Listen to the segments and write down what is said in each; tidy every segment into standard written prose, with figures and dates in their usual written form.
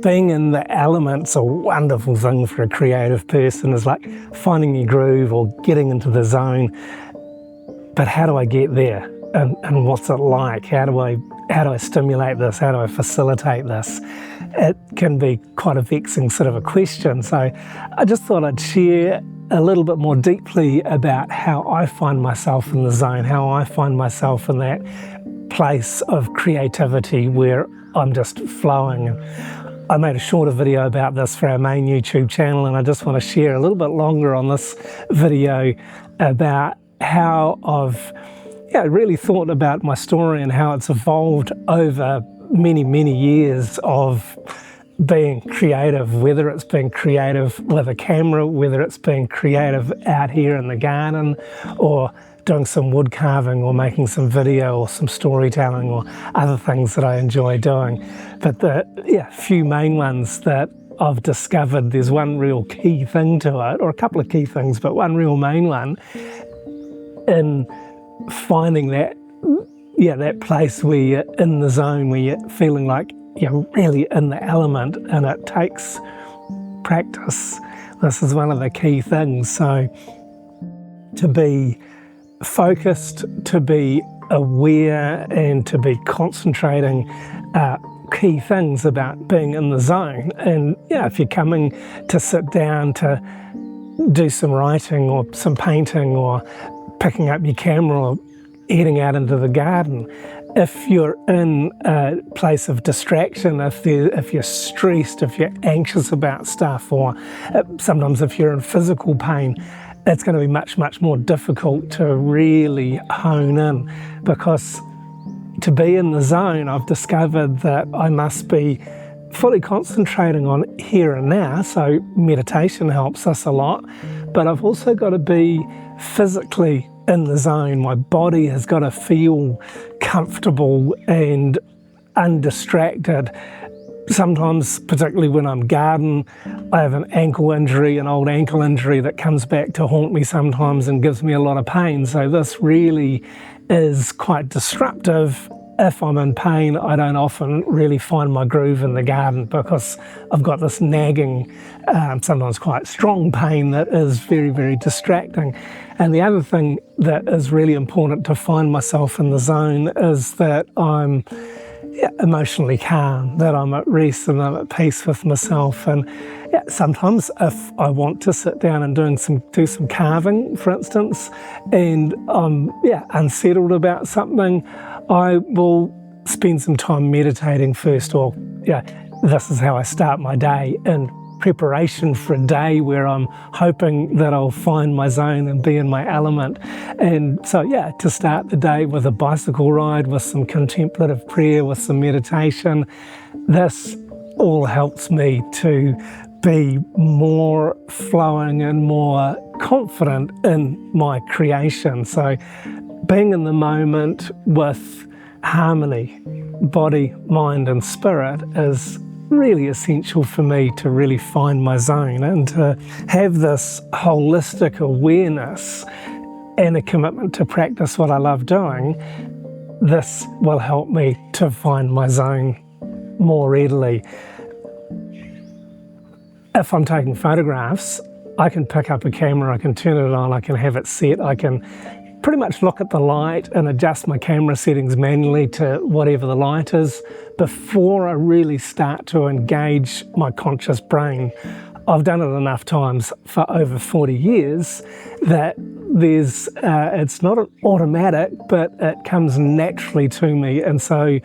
being in the element's a wonderful thing for a creative person. It's like finding your groove or getting into the zone. But how do I get there? And what's it like? How do I stimulate this? How do I facilitate this? It can be quite a vexing sort of a question. So I just thought I'd share a little bit more deeply about how I find myself in the zone, how I find myself in that place of creativity where I'm just flowing. I made a shorter video about this for our main YouTube channel, and I just want to share a little bit longer on this video about how I've really thought about my story and how it's evolved over many, many years of being creative, whether it's being creative with a camera, whether it's being creative out here in the garden, or doing some wood carving or making some video or some storytelling or other things that I enjoy doing. But the few main ones that I've discovered, there's one real key thing to it, or a couple of key things, but one real main one in finding that place where you're in the zone, where you're feeling like you're really in the element, and it takes practice. This is one of the key things. So to be focused, to be aware, and to be concentrating key things about being in the zone. And if you're coming to sit down to do some writing or some painting or picking up your camera or heading out into the garden, if you're in a place of distraction, if you're stressed, if you're anxious about stuff, or sometimes if you're in physical pain, it's going to be much, much more difficult to really hone in, because to be in the zone, I've discovered that I must be fully concentrating on here and now. So meditation helps us a lot, but I've also got to be physically in the zone. My body has got to feel comfortable and undistracted. Sometimes, particularly when I'm gardening, I have an ankle injury, an old ankle injury that comes back to haunt me sometimes and gives me a lot of pain. So this really is quite disruptive. If I'm in pain, I don't often really find my groove in the garden because I've got this nagging, sometimes quite strong pain that is very, very distracting. And the other thing that is really important to find myself in the zone is that I'm emotionally calm, that I'm at rest and I'm at peace with myself. And sometimes if I want to sit down and do some carving, for instance, and I'm unsettled about something, I will spend some time meditating first, or this is how I start my day, in preparation for a day where I'm hoping that I'll find my zone and be in my element. And so to start the day with a bicycle ride, with some contemplative prayer, with some meditation, this all helps me to be more flowing and more confident in my creation. So being in the moment with harmony, body, mind and spirit, is really essential for me to really find my zone and to have this holistic awareness and a commitment to practice what I love doing. This will help me to find my zone more readily. If I'm taking photographs, I can pick up a camera, I can turn it on, I can have it set, I can pretty much look at the light and adjust my camera settings manually to whatever the light is before I really start to engage my conscious brain. I've done it enough times for over 40 years that it's not an automatic, but it comes naturally to me. And so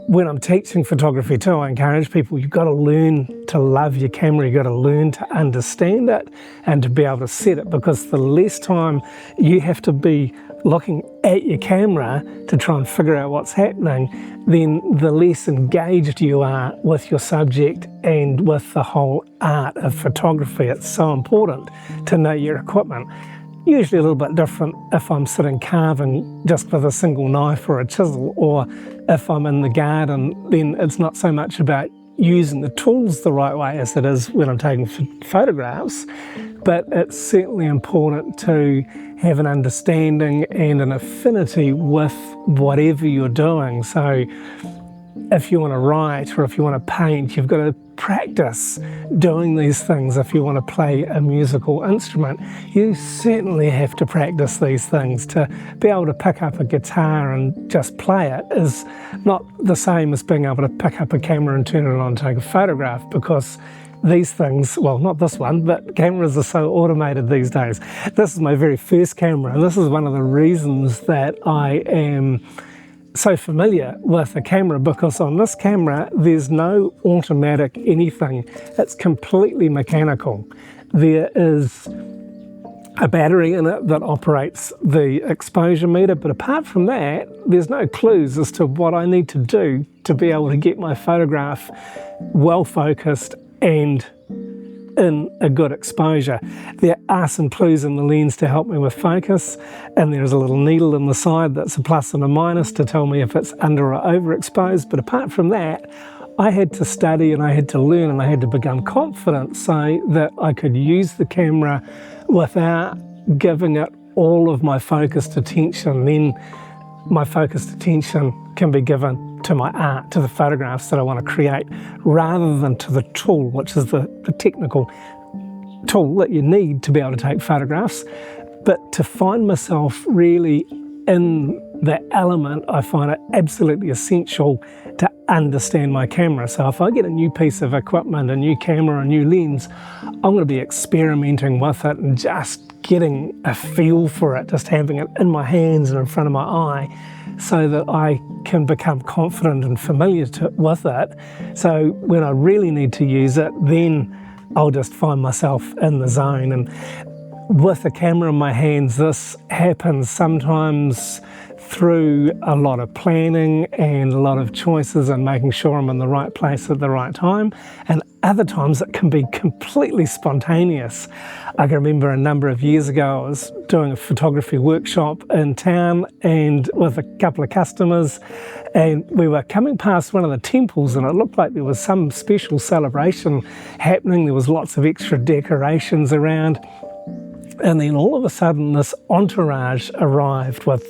when I'm teaching photography too, I encourage people, you've got to learn to love your camera, you've got to learn to understand it and to be able to set it, because the less time you have to be looking at your camera to try and figure out what's happening, then the less engaged you are with your subject and with the whole art of photography. It's so important to know your equipment. Usually a little bit different if I'm sitting carving just with a single knife or a chisel, or if I'm in the garden, then it's not so much about using the tools the right way as it is when I'm taking photographs, but it's certainly important to have an understanding and an affinity with whatever you're doing. So if you want to write or if you want to paint, you've got to practice doing these things. If you want to play a musical instrument, you certainly have to practice these things. To be able to pick up a guitar and just play it is not the same as being able to pick up a camera and turn it on and take a photograph, because these things, well, not this one, but cameras are so automated these days. This is my very first camera, and this is one of the reasons that I am so familiar with the camera, because on this camera there's no automatic anything. It's completely mechanical. There is a battery in it that operates the exposure meter, but apart from that there's no clues as to what I need to do to be able to get my photograph well focused and in a good exposure. There are some clues in the lens to help me with focus, and there's a little needle in the side that's a plus and a minus to tell me if it's under or overexposed. But apart from that, I had to study and I had to learn and I had to become confident so that I could use the camera without giving it all of my focused attention. Then my focused attention can be given to my art, to the photographs that I want to create, rather than to the tool, which is the technical tool that you need to be able to take photographs. But to find myself really in the element, I find it absolutely essential to understand my camera. So if I get a new piece of equipment, a new camera, a new lens, I'm going to be experimenting with it and just getting a feel for it, just having it in my hands and in front of my eye, so that I can become confident and familiar with it. So when I really need to use it, then I'll just find myself in the zone. And with a camera in my hands, this happens sometimes through a lot of planning and a lot of choices and making sure I'm in the right place at the right time. And other times it can be completely spontaneous. I can remember a number of years ago I was doing a photography workshop in town and with a couple of customers, and we were coming past one of the temples and it looked like there was some special celebration happening. There was lots of extra decorations around. And then all of a sudden this entourage arrived with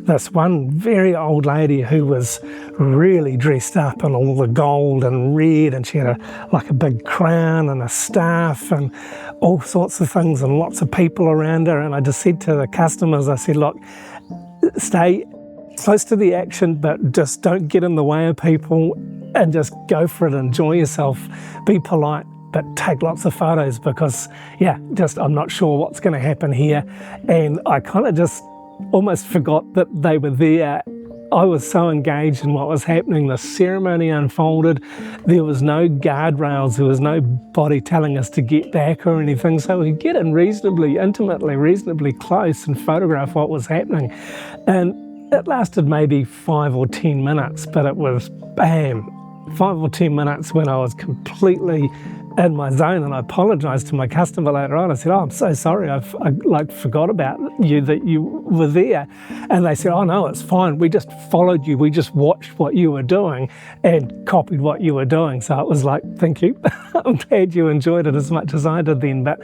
this one very old lady who was really dressed up in all the gold and red, and she had like a big crown and a staff and all sorts of things and lots of people around her. And I just said to the customers, I said, look, stay close to the action, but just don't get in the way of people and just go for it, enjoy yourself, be polite, but take lots of photos, because I'm not sure what's going to happen here. And I kind of just almost forgot that they were there. I was so engaged in what was happening. The ceremony unfolded. There was no guardrails. There was nobody telling us to get back or anything. So we could get in reasonably intimately, reasonably close and photograph what was happening. And it lasted maybe 5 or 10 minutes, but it was bam, 5 or 10 minutes when I was completely in my zone. And I apologized to my customer later on. I said, oh, I'm so sorry, I forgot about you, that you were there. And they said, oh no, it's fine, we just followed you, we just watched what you were doing and copied what you were doing. So it was like, thank you. I'm glad you enjoyed it as much as I did then. But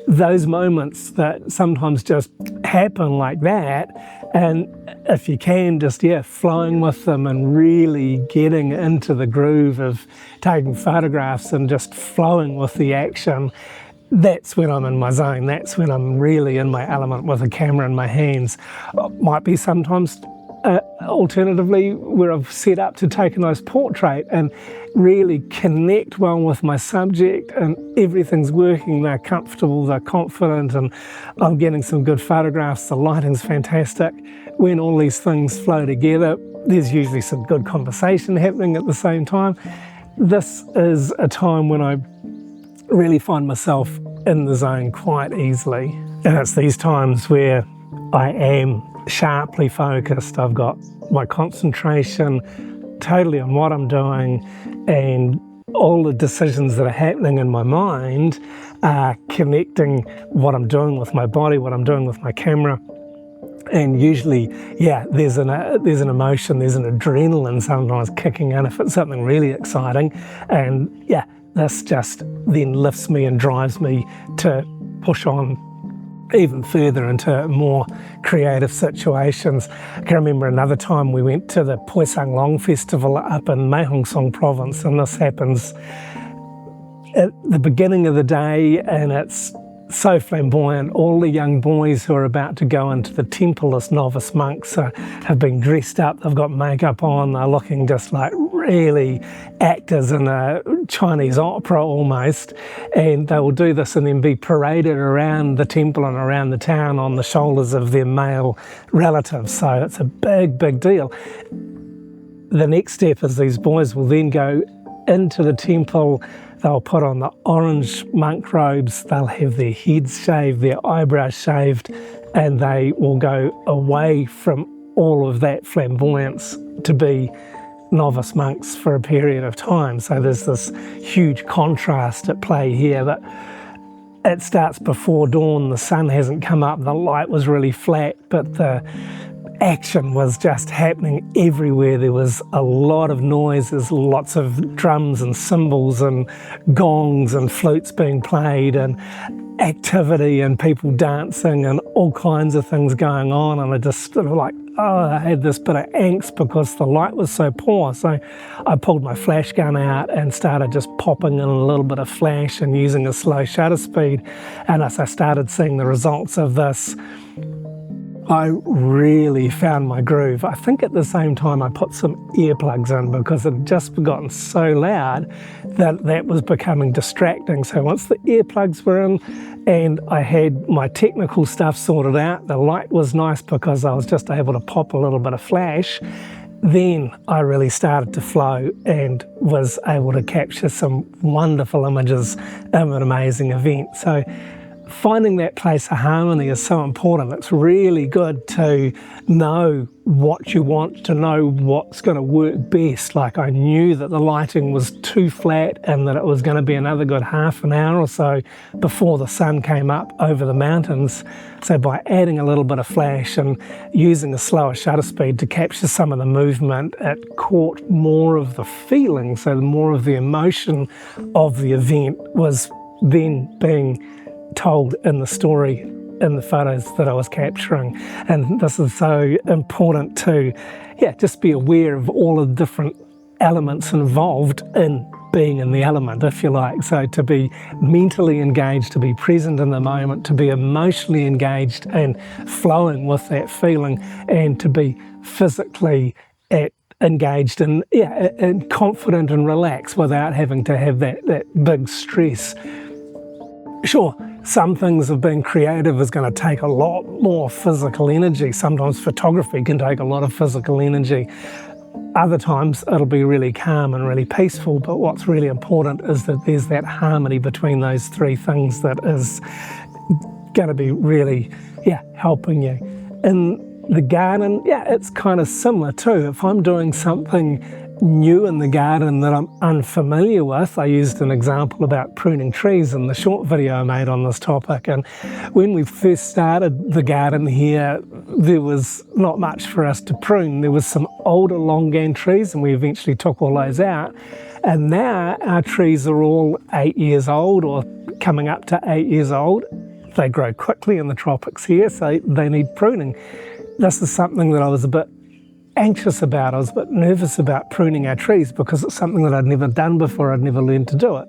those moments that sometimes just happen like that, and if you can just flowing with them and really getting into the groove of taking photographs and just flowing with the action, that's when I'm in my zone. That's when I'm really in my element with a camera in my hands. Might be sometimes alternatively where I've set up to take a nice portrait and really connect well with my subject and everything's working, they're comfortable, they're confident, and I'm getting some good photographs, the lighting's fantastic. When all these things flow together, there's usually some good conversation happening at the same time. This is a time when I really find myself in the zone quite easily. And it's these times where I am sharply focused. I've got my concentration totally on what I'm doing, and all the decisions that are happening in my mind are connecting what I'm doing with my body, what I'm doing with my camera. And usually, there's an emotion, there's an adrenaline sometimes kicking in if it's something really exciting. And this just then lifts me and drives me to push on even further into more creative situations. I can remember another time we went to the Poisang Long Festival up in Mae Hong Son province, and this happens at the beginning of the day, and it's so flamboyant. All the young boys who are about to go into the temple as novice monks have been dressed up, they've got makeup on, they're looking just like really actors in a Chinese opera almost, and they will do this and then be paraded around the temple and around the town on the shoulders of their male relatives. So it's a big, big deal. The next step is these boys will then go into the temple. They'll put on the orange monk robes, they'll have their heads shaved, their eyebrows shaved, and they will go away from all of that flamboyance to be novice monks for a period of time. So there's this huge contrast at play here, that it starts before dawn, the sun hasn't come up, the light was really flat, but the action was just happening everywhere. There was a lot of noise, there's lots of drums and cymbals and gongs and flutes being played and activity and people dancing and all kinds of things going on, and I just sort of like, I had this bit of angst because the light was so poor. So I pulled my flash gun out and started just popping in a little bit of flash and using a slow shutter speed, and as I started seeing the results of this, I really found my groove. I think at the same time I put some earplugs in because it had just gotten so loud that that was becoming distracting. So once the earplugs were in and I had my technical stuff sorted out, the light was nice because I was just able to pop a little bit of flash, then I really started to flow and was able to capture some wonderful images of an amazing event. So finding that place of harmony is so important. It's really good to know what you want, to know what's going to work best. Like I knew that the lighting was too flat and that it was going to be another good half an hour or so before the sun came up over the mountains. So by adding a little bit of flash and using a slower shutter speed to capture some of the movement, it caught more of the feeling. So more of the emotion of the event was then being told in the story, in the photos that I was capturing. And this is so important to, just be aware of all the different elements involved in being in the element, if you like. So to be mentally engaged, to be present in the moment, to be emotionally engaged and flowing with that feeling, and to be physically engaged and confident and relaxed without having to have that big stress. Sure, some things of being creative is going to take a lot more physical energy. Sometimes photography can take a lot of physical energy. Other times it'll be really calm and really peaceful, but what's really important is that there's that harmony between those three things that is going to be really, helping you. In the garden, it's kind of similar too. If I'm doing something new in the garden that I'm unfamiliar with, I used an example about pruning trees in the short video I made on this topic, and when we first started the garden here there was not much for us to prune. There was some older longan trees and we eventually took all those out, and now our trees are all 8 years old or coming up to 8 years old. They grow quickly in the tropics here, so they need pruning. This is something that I was a bit anxious about. I was a bit nervous about pruning our trees because it's something that I'd never done before. I'd never learned to do it.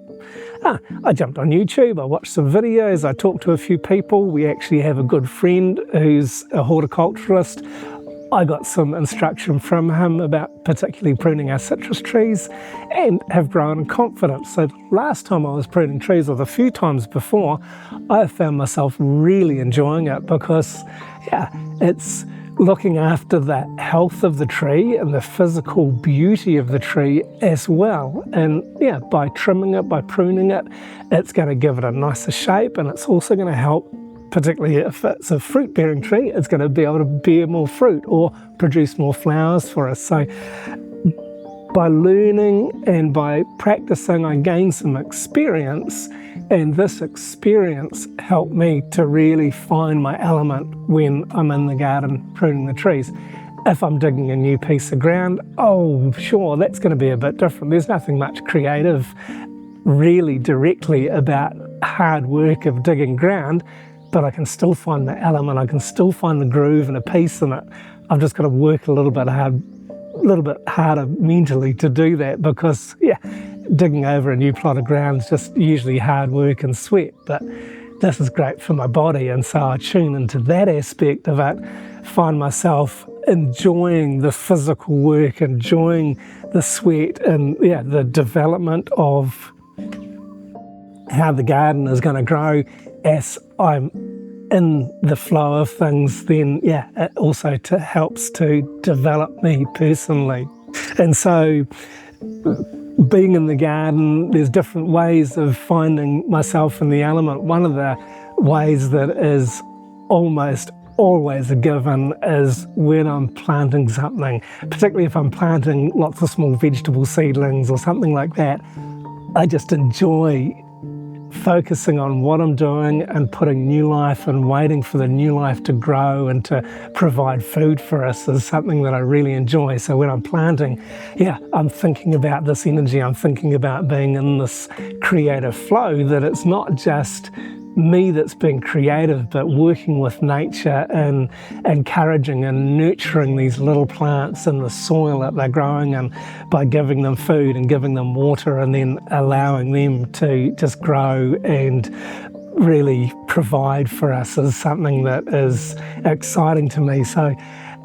I jumped on YouTube, I watched some videos, I talked to a few people. We actually have a good friend who's a horticulturalist. I got some instruction from him about particularly pruning our citrus trees and have grown in confidence. So last time I was pruning trees, or the few times before, I found myself really enjoying it because, it's looking after the health of the tree and the physical beauty of the tree as well. And by trimming it, by pruning it, it's going to give it a nicer shape, and it's also going to help, particularly if it's a fruit-bearing tree, it's going to be able to bear more fruit or produce more flowers for us. So by learning and by practicing, I gained some experience, and this experience helped me to really find my element when I'm in the garden pruning the trees. If I'm digging a new piece of ground, sure, that's going to be a bit different. There's nothing much creative really directly about hard work of digging ground, but I can still find the element, I can still find the groove and a piece in it. I've just got to work a little bit harder mentally to do that, because digging over a new plot of ground is just usually hard work and sweat, but this is great for my body. And so I tune into that aspect of it, find myself enjoying the physical work, enjoying the sweat, and the development of how the garden is going to grow as I'm in the flow of things. Then it also helps to develop me personally. And so being in the garden, there's different ways of finding myself in the element. One of the ways that is almost always a given is when I'm planting something, particularly if I'm planting lots of small vegetable seedlings or something like that. I just enjoy focusing on what I'm doing and putting new life and waiting for the new life to grow and to provide food for us is something that I really enjoy. So when I'm planting, I'm thinking about this energy, I'm thinking about being in this creative flow, that it's not just me that's being creative, but working with nature and encouraging and nurturing these little plants in the soil that they're growing in by giving them food and giving them water, and then allowing them to just grow and really provide for us is something that is exciting to me. So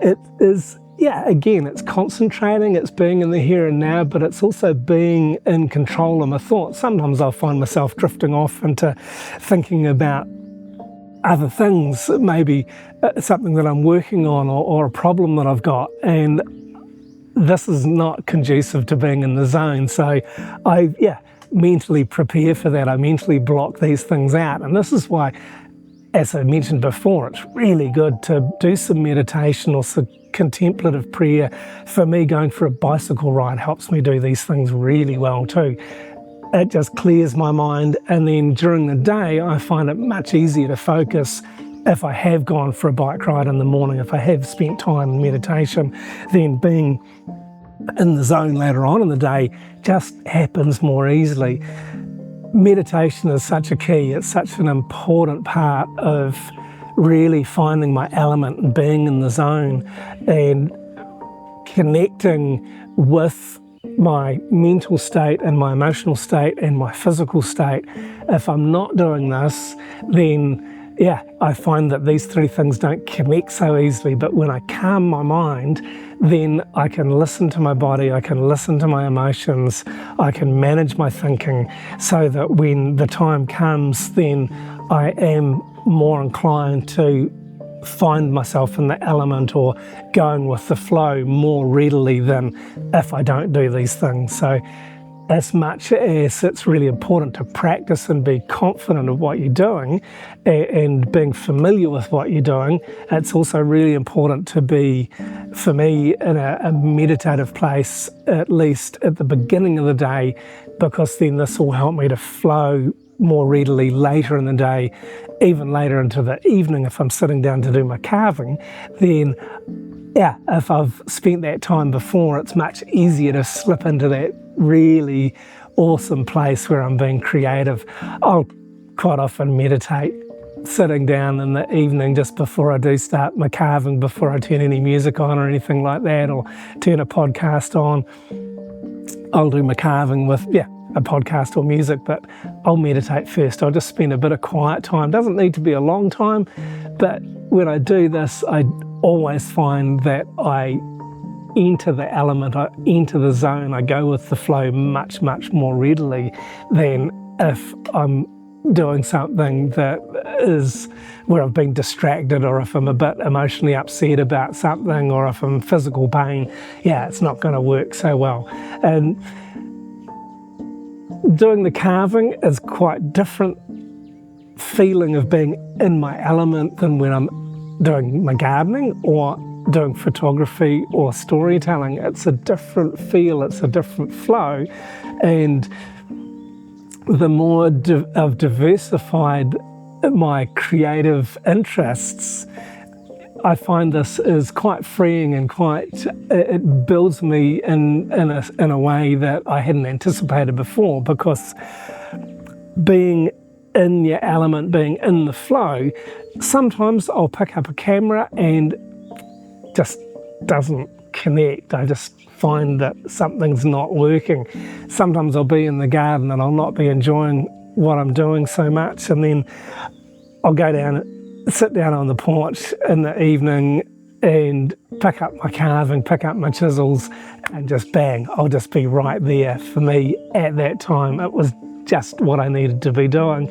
it is, again, it's concentrating, it's being in the here and now, but it's also being in control of my thoughts. Sometimes I'll find myself drifting off into thinking about other things, maybe something that I'm working on or a problem that I've got, and this is not conducive to being in the zone. So I mentally prepare for that. I mentally block these things out, and this is why, as I mentioned before, it's really good to do some meditation or some contemplative prayer. For me, going for a bicycle ride helps me do these things really well too. It just clears my mind, and then during the day I find it much easier to focus. If I have gone for a bike ride in the morning, if I have spent time in meditation, then being in the zone later on in the day just happens more easily. Meditation is such a key, it's such an important part of really finding my element and being in the zone and connecting with my mental state and my emotional state and my physical state. If I'm not doing this, then I find that these three things don't connect so easily. But when I calm my mind, then I can listen to my body, I can listen to my emotions, I can manage my thinking, so that when the time comes, then I am more inclined to find myself in the element or going with the flow more readily than if I don't do these things. So as much as it's really important to practice and be confident of what you're doing and being familiar with what you're doing, it's also really important to be, for me, in a meditative place, at least at the beginning of the day, because then this will help me to flow more readily later in the day, even later into the evening. If I'm sitting down to do my carving, then if I've spent that time before, it's much easier to slip into that really awesome place where I'm being creative. I'll quite often meditate sitting down in the evening just before I do start my carving, before I turn any music on or anything like that, or turn a podcast on. I'll do my carving with a podcast or music, but I'll meditate first. I'll just spend a bit of quiet time. Doesn't need to be a long time, but when I do this, I always find that I enter the element, I enter the zone, I go with the flow much, much more readily than if I'm doing something that is where I've been distracted, or if I'm a bit emotionally upset about something, or if I'm in physical pain. It's not going to work so well. And doing the carving is quite different feeling of being in my element than when I'm doing my gardening or doing photography or storytelling. It's a different feel, it's a different flow, and the more I've diversified my creative interests, I find this is quite freeing and it builds me in a way that I hadn't anticipated before, because being in your element, being in the flow, sometimes I'll pick up a camera and just doesn't connect. I just find that something's not working. Sometimes I'll be in the garden and I'll not be enjoying what I'm doing so much, and then I'll go down, sit down on the porch in the evening and pick up my carving, pick up my chisels, and just bang, I'll just be right there. For me at that time, it was just what I needed to be doing,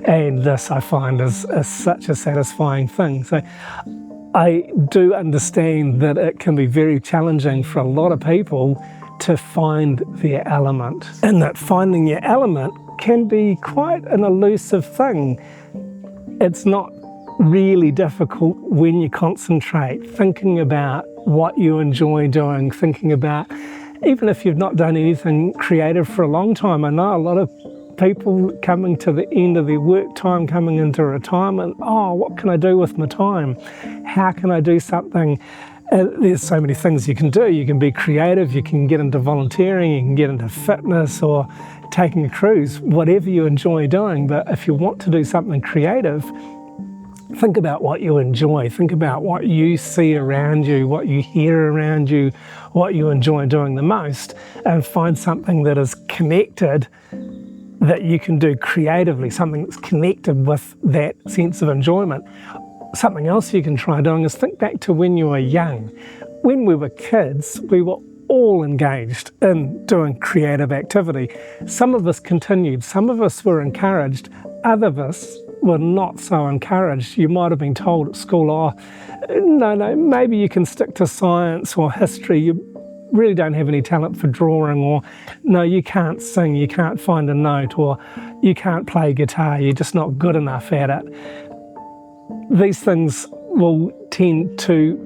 and this I find is such a satisfying thing. So I do understand that it can be very challenging for a lot of people to find their element, and that finding your element can be quite an elusive thing. It's not really difficult when you concentrate, thinking about what you enjoy doing, thinking about, even if you've not done anything creative for a long time. I know a lot of people coming to the end of their work time, coming into retirement, oh, what can I do with my time? How can I do something? There's so many things you can do. You can be creative, you can get into volunteering, you can get into fitness or taking a cruise, whatever you enjoy doing. But if you want to do something creative, think about what you enjoy. Think about what you see around you, what you hear around you, what you enjoy doing the most, and find something that is connected, that you can do creatively, something that's connected with that sense of enjoyment. Something else you can try doing is think back to when you were young. When we were kids, we were all engaged in doing creative activity. Some of us continued, some of us were encouraged, other of us were not so encouraged. You might have been told at school, oh, no, maybe you can stick to science or history. You really don't have any talent for drawing, or no, you can't sing, you can't find a note, or you can't play guitar, you're just not good enough at it. These things will tend to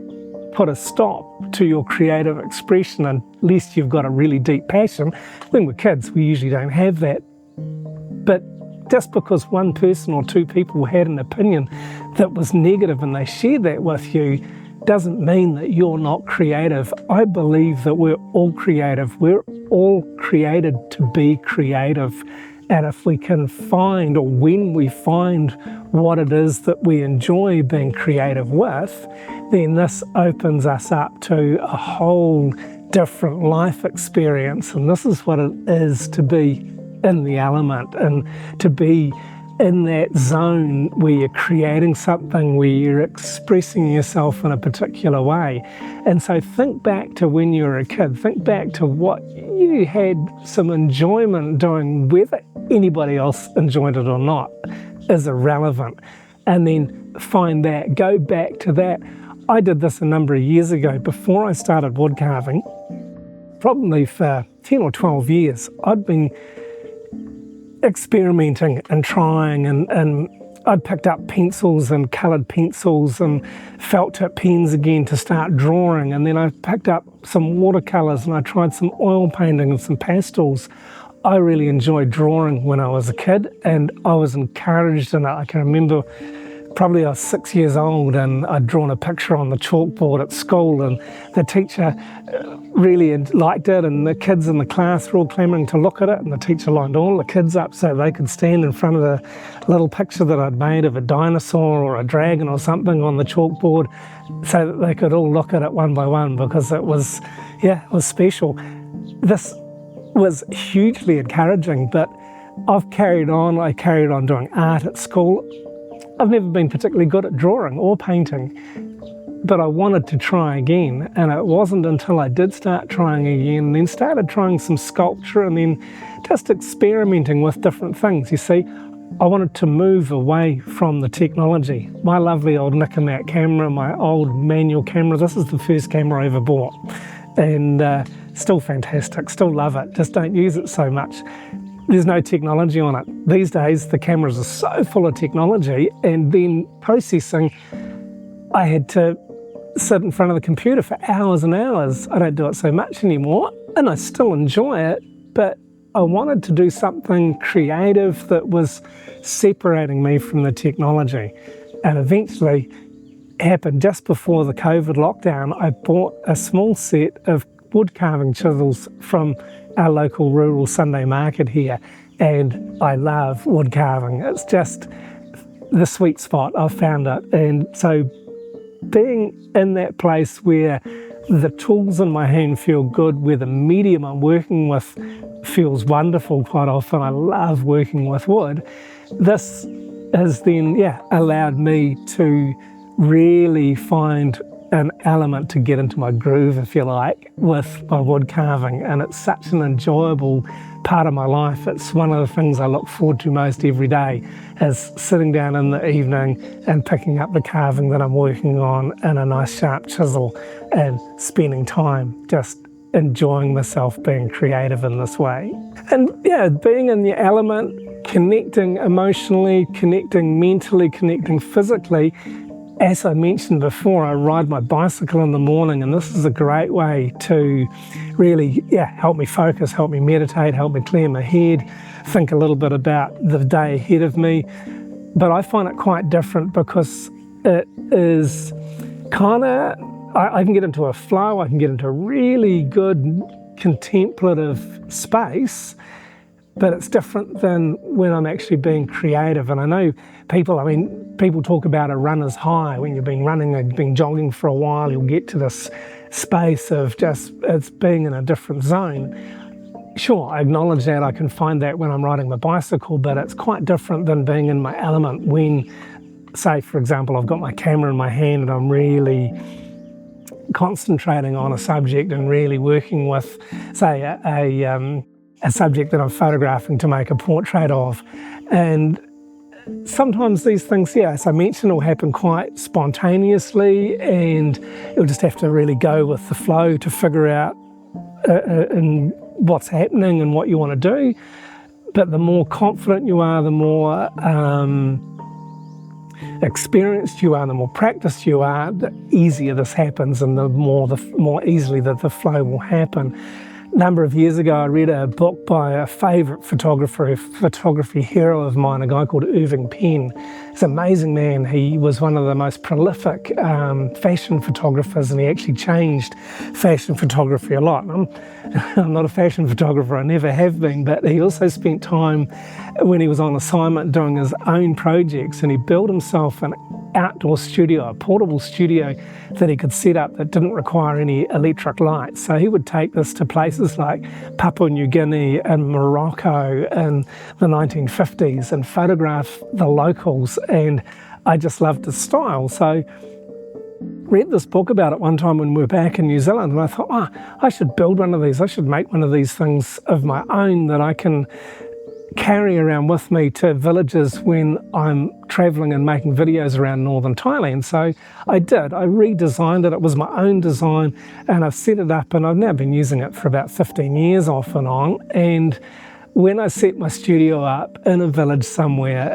put a stop to your creative expression unless you've got a really deep passion. When we're kids, we usually don't have that. But just because one person or two people had an opinion that was negative and they shared that with you doesn't mean that you're not creative. I believe that we're all creative. We're all created to be creative. And if we can find, or when we find what it is that we enjoy being creative with, then this opens us up to a whole different life experience. And this is what it is to be in the element, and to be in that zone where you're creating something, where you're expressing yourself in a particular way. And so think back to when you were a kid, think back to what you had some enjoyment doing, whether anybody else enjoyed it or not is irrelevant. And then find that, go back to that. I did this a number of years ago before I started woodcarving. Probably for 10 or 12 years, I'd been experimenting and trying, and I'd picked up pencils and coloured pencils and felt tip pens again to start drawing, and then I picked up some watercolours and I tried some oil painting and some pastels. I really enjoyed drawing when I was a kid, and I was encouraged in it. I can remember probably I was 6 years old and I'd drawn a picture on the chalkboard at school, and the teacher really liked it, and the kids in the class were all clamouring to look at it, and the teacher lined all the kids up so they could stand in front of the little picture that I'd made of a dinosaur or a dragon or something on the chalkboard, so that they could all look at it one by one, because it was special. This was hugely encouraging, but I carried on doing art at school. I've never been particularly good at drawing or painting, but I wanted to try again, and it wasn't until I did start trying again, and then started trying some sculpture, and then just experimenting with different things. You see, I wanted to move away from the technology. My lovely old Nikon camera, my old manual camera, this is the first camera I ever bought, and still fantastic, still love it, just don't use it so much. There's no technology on it. These days, the cameras are so full of technology, and then processing, I had to sit in front of the computer for hours and hours. I don't do it so much anymore, and I still enjoy it, but I wanted to do something creative that was separating me from the technology. And eventually, it happened just before the COVID lockdown. I bought a small set of wood carving chisels from our local rural Sunday market here, and I love wood carving. It's just the sweet spot. I've found it. And so being in that place where the tools in my hand feel good, where the medium I'm working with feels wonderful quite often. I love working with wood. This has then, allowed me to really find an element to get into my groove, if you like, with my wood carving. And it's such an enjoyable part of my life. It's one of the things I look forward to most every day, is sitting down in the evening and picking up the carving that I'm working on in a nice sharp chisel and spending time just enjoying myself being creative in this way. And being in the element, connecting emotionally, connecting mentally, connecting physically. As I mentioned before, I ride my bicycle in the morning, and this is a great way to really help me focus, help me meditate, help me clear my head, think a little bit about the day ahead of me. But I find it quite different because it is kind of, I can get into a flow, I can get into a really good contemplative space, but it's different than when I'm actually being creative. And I know people talk about a runner's high. When you've been running and been jogging for a while, you'll get to this space of just, it's being in a different zone. Sure, I acknowledge that. I can find that when I'm riding my bicycle, but it's quite different than being in my element when, say, for example, I've got my camera in my hand and I'm really concentrating on a subject and really working with, say, a subject that I'm photographing to make a portrait of. And sometimes these things, as I mentioned, will happen quite spontaneously, and you'll just have to really go with the flow to figure out what's happening and what you want to do. But the more confident you are, the more experienced you are, the more practiced you are, the easier this happens, and the more easily that the flow will happen. A number of years ago, I read a book by a favourite photography hero of mine, a guy called Irving Penn. He's an amazing man. He was one of the most prolific fashion photographers, and he actually changed fashion photography a lot. I'm not a fashion photographer, I never have been, but he also spent time when he was on assignment doing his own projects, and he built himself an outdoor studio, a portable studio that he could set up that didn't require any electric lights. So he would take this to places like Papua New Guinea and Morocco in the 1950s and photograph the locals, and I just loved his style. So read this book about it one time when we were back in New Zealand, and I thought, I should build one of these. I should make one of these things of my own that I can carry around with me to villages when I'm travelling and making videos around Northern Thailand. So I did. I redesigned it. It was my own design, and I've set it up, and I've now been using it for about 15 years off and on. And when I set my studio up in a village somewhere,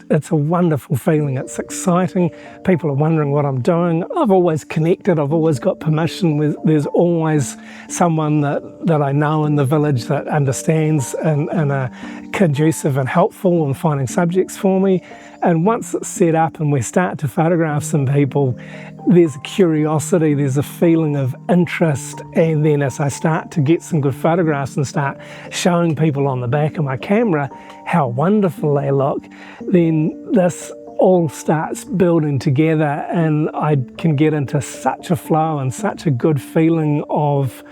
it's a wonderful feeling. It's exciting. People are wondering what I'm doing. I've always connected. I've always got permission. There's always someone that I know in the village that understands and are conducive and helpful in finding subjects for me. And once it's set up and we start to photograph some people, there's a curiosity, there's a feeling of interest. And then as I start to get some good photographs and start showing people on the back of my camera how wonderful they look, then this all starts building together, and I can get into such a flow and such a good feeling of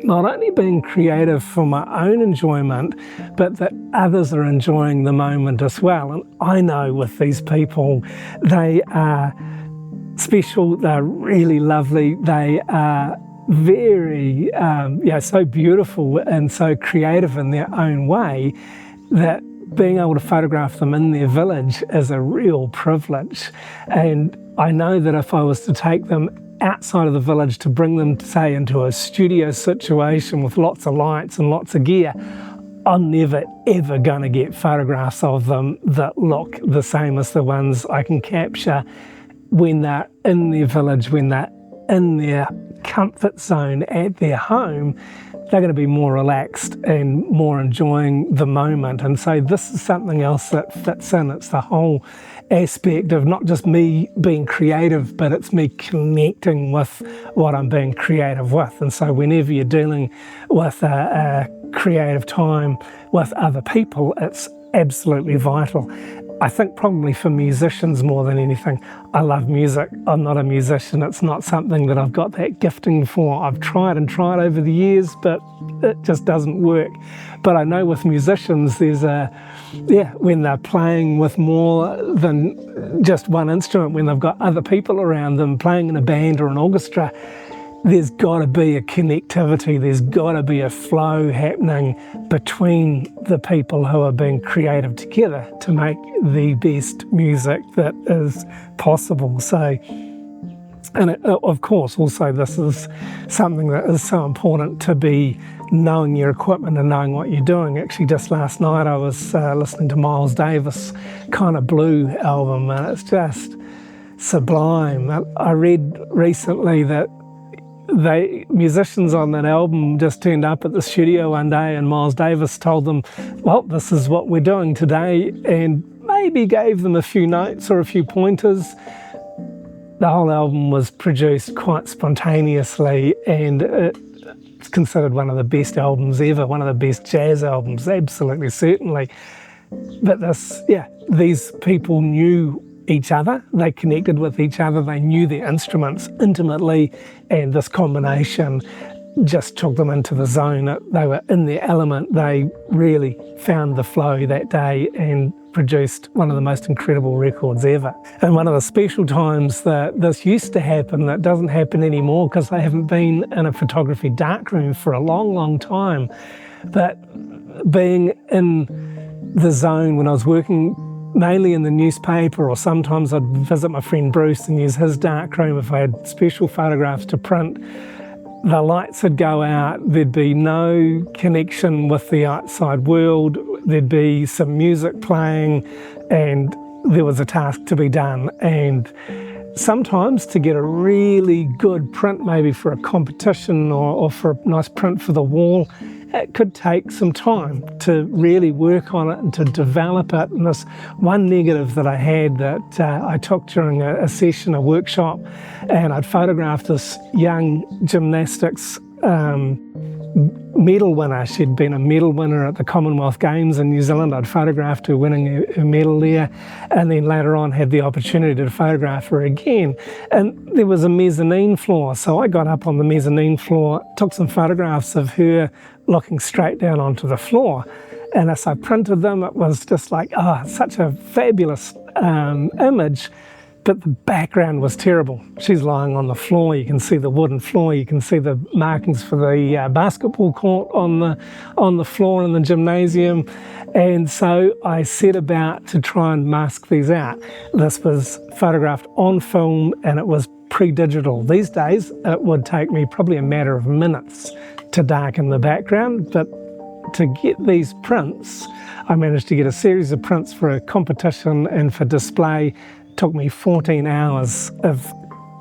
not only being creative for my own enjoyment, but that others are enjoying the moment as well. And I know with these people, they are special, they're really lovely, they are very, so beautiful and so creative in their own way, that being able to photograph them in their village is a real privilege. And I know that if I was to take them outside of the village to bring them, say, into a studio situation with lots of lights and lots of gear, I'm never ever going to get photographs of them that look the same as the ones I can capture when they're in their village, when they're in their comfort zone at their home. They're going to be more relaxed and more enjoying the moment. And so this is something else that fits in. It's the whole aspect of not just me being creative, but it's me connecting with what I'm being creative with. And so whenever you're dealing with a creative time with other people, it's absolutely vital. I think probably for musicians more than anything. I love music. I'm not a musician. It's not something that I've got that gifting for. I've tried and tried over the years, but it just doesn't work. But I know with musicians, there's when they're playing with more than just one instrument, when they've got other people around them playing in a band or an orchestra, there's got to be a connectivity, there's got to be a flow happening between the people who are being creative together to make the best music that is possible. So, and of course, also this is something that is so important, to be knowing your equipment and knowing what you're doing. Actually, just last night I was listening to Miles Davis' Kind of Blue album, and it's just sublime. I read recently that musicians on that album just turned up at the studio one day and Miles Davis told them, well, this is what we're doing today, and maybe gave them a few notes or a few pointers. The whole album was produced quite spontaneously, and it's considered one of the best albums ever, one of the best jazz albums, absolutely, certainly. But these people knew each other, they connected with each other, they knew their instruments intimately, and this combination just took them into the zone. They were in their element. They really found the flow that day and produced one of the most incredible records ever. And one of the special times that this used to happen, that doesn't happen anymore because I haven't been in a photography darkroom for a long, long time, but being in the zone when I was working mainly in the newspaper, or sometimes I'd visit my friend Bruce and use his darkroom if I had special photographs to print. The lights would go out, there'd be no connection with the outside world, there'd be some music playing, and there was a task to be done. And sometimes to get a really good print, maybe for a competition or for a nice print for the wall, it could take some time to really work on it and to develop it. And this one negative that I had that I took during a session, a workshop, and I'd photographed this young gymnastics medal winner. She'd been a medal winner at the Commonwealth Games in New Zealand. I'd photographed her winning her medal there, and then later on had the opportunity to photograph her again. And there was a mezzanine floor, so I got up on the mezzanine floor, took some photographs of her looking straight down onto the floor. And as I printed them, it was just like, such a fabulous image. But the background was terrible. She's lying on the floor. You can see the wooden floor. You can see the markings for the basketball court on the floor in the gymnasium. And so I set about to try and mask these out. This was photographed on film, and it was pre-digital. These days, it would take me probably a matter of minutes to darken the background. But to get these prints, I managed to get a series of prints for a competition and for display. Took me 14 hours of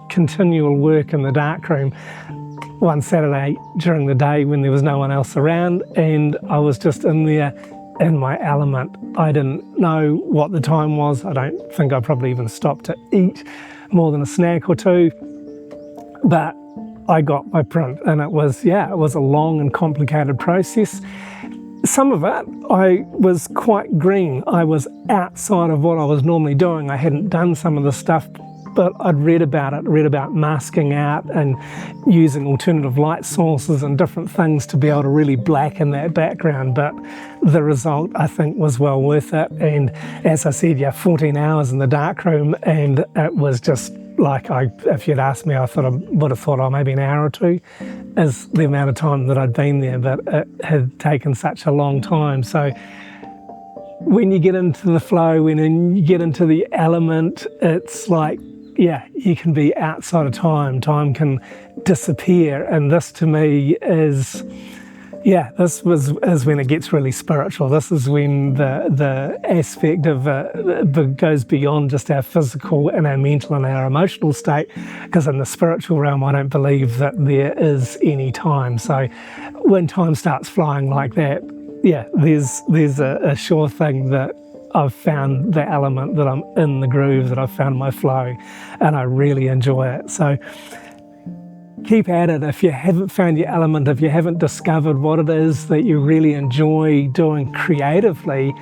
continual work in the darkroom one Saturday during the day when there was no one else around, and I was just in there in my element. I didn't know what the time was. I don't think I probably even stopped to eat more than a snack or two, but I got my print, and it was a long and complicated process. Some of it, I was quite green. I was outside of what I was normally doing. I hadn't done some of the stuff, but I'd read about masking out and using alternative light sources and different things to be able to really blacken that background. But the result, I think, was well worth it. And as I said, 14 hours in the darkroom, and it was just like, if you'd asked me, I would have thought, maybe an hour or two is the amount of time that I'd been there, but it had taken such a long time. So when you get into the flow, when you get into the element, it's like, you can be outside of time. Time can disappear. And this to me is, this is when it gets really spiritual. This is when the aspect of goes beyond just our physical and our mental and our emotional state, because in the spiritual realm, I don't believe that there is any time. So when time starts flying like that, there's a sure thing that I've found the element, that I'm in the groove, that I've found my flow, and I really enjoy it. So keep at it. If you haven't found your element, if you haven't discovered what it is that you really enjoy doing creatively,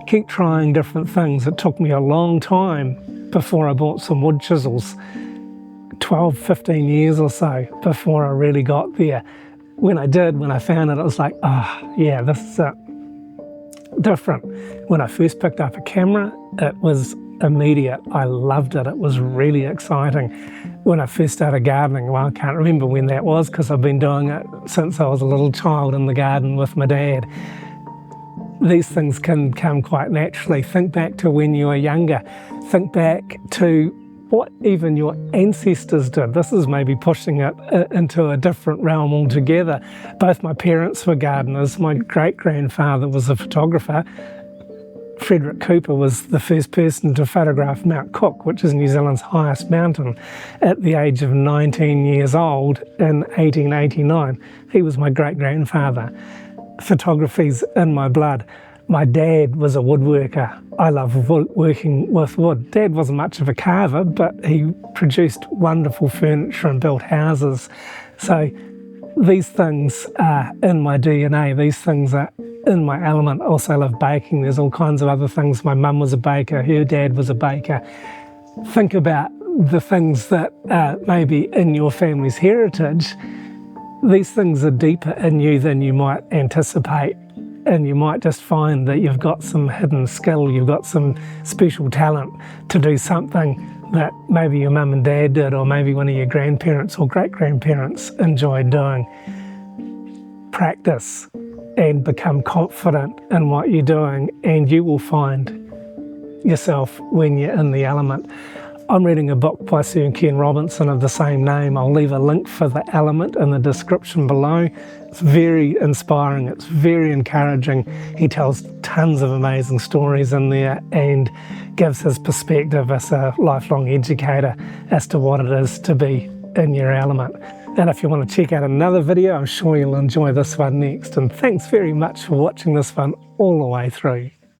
keep trying different things. It took me a long time before I bought some wood chisels, 12, 15 years or so before I really got there. When I did, when I found it, it was like, oh yeah, this is it. Different. When I first picked up a camera, it was immediate. I loved it. It was really exciting. When I first started gardening, well, I can't remember when that was because I've been doing it since I was a little child in the garden with my dad. These things can come quite naturally. Think back to when you were younger. Think back to what even your ancestors did. This is maybe pushing it into a different realm altogether. Both my parents were gardeners. My great-grandfather was a photographer. Frederick Cooper was the first person to photograph Mount Cook, which is New Zealand's highest mountain, at the age of 19 years old in 1889. He was my great-grandfather. Photography's in my blood. My dad was a woodworker. I love working with wood. Dad wasn't much of a carver, but he produced wonderful furniture and built houses. So these things are in my DNA. These things are in my element. I also love baking. There's all kinds of other things. My mum was a baker. Her dad was a baker. Think about the things that are maybe in your family's heritage. These things are deeper in you than you might anticipate. And you might just find that you've got some hidden skill, you've got some special talent to do something that maybe your mum and dad did, or maybe one of your grandparents or great-grandparents enjoyed doing. Practice and become confident in what you're doing, and you will find yourself when you're in the element. I'm reading a book by Sir Ken Robinson of the same name. I'll leave a link for the element in the description below. It's very inspiring, it's very encouraging. He tells tons of amazing stories in there and gives his perspective as a lifelong educator as to what it is to be in your element. And if you want to check out another video, I'm sure you'll enjoy this one next. And thanks very much for watching this one all the way through.